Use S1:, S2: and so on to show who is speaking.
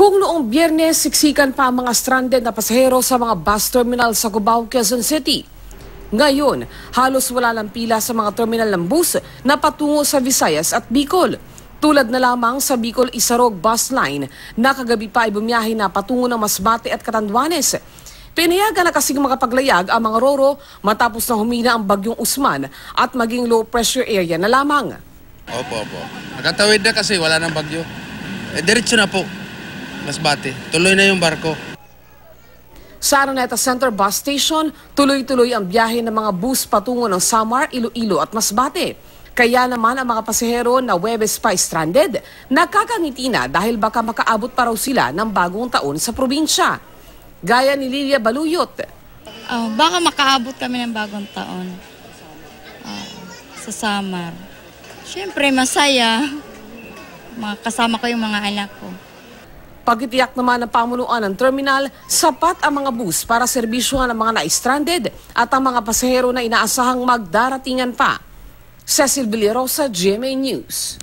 S1: Kung noong Biyernes siksikan pa ang mga stranded na pasahero sa mga bus terminal sa Cubao, Quezon City, ngayon halos wala ng pila sa mga terminal ng bus na patungo sa Visayas at Bicol. Tulad na lamang sa Bicol Isarog bus line na kagabi pa ay bumiyahe na patungo ng Masbate at Catanduanes. Pinayagan na kasing makapaglayag ang mga roro matapos na humina ang bagyong Usman at maging low pressure area na lamang.
S2: Opo. Nakatawid na kasi wala nang bagyo. Diretso na po. Masbate. Tuloy na yung barko.
S1: Sa Araneta Center Bus Station, tuloy-tuloy ang biyahe ng mga bus patungo ng Samar, Iloilo at Masbate. Kaya naman ang mga pasahero na Huwebes pa stranded, nakakangiti na dahil baka makaabot pa raw sila ng bagong taon sa probinsya. Gaya ni Lilia Baluyot.
S3: Baka makaabot kami ng bagong taon sa Samar. Siyempre masaya. Kasama ko yung mga anak ko.
S1: Pagtitiyak naman ng pamunuan ng terminal, sapat ang mga bus para serbisyuhan ang mga na-stranded at ang mga pasahero na inaasahang magdaratingan pa. Cecil Villarosa, GMA News.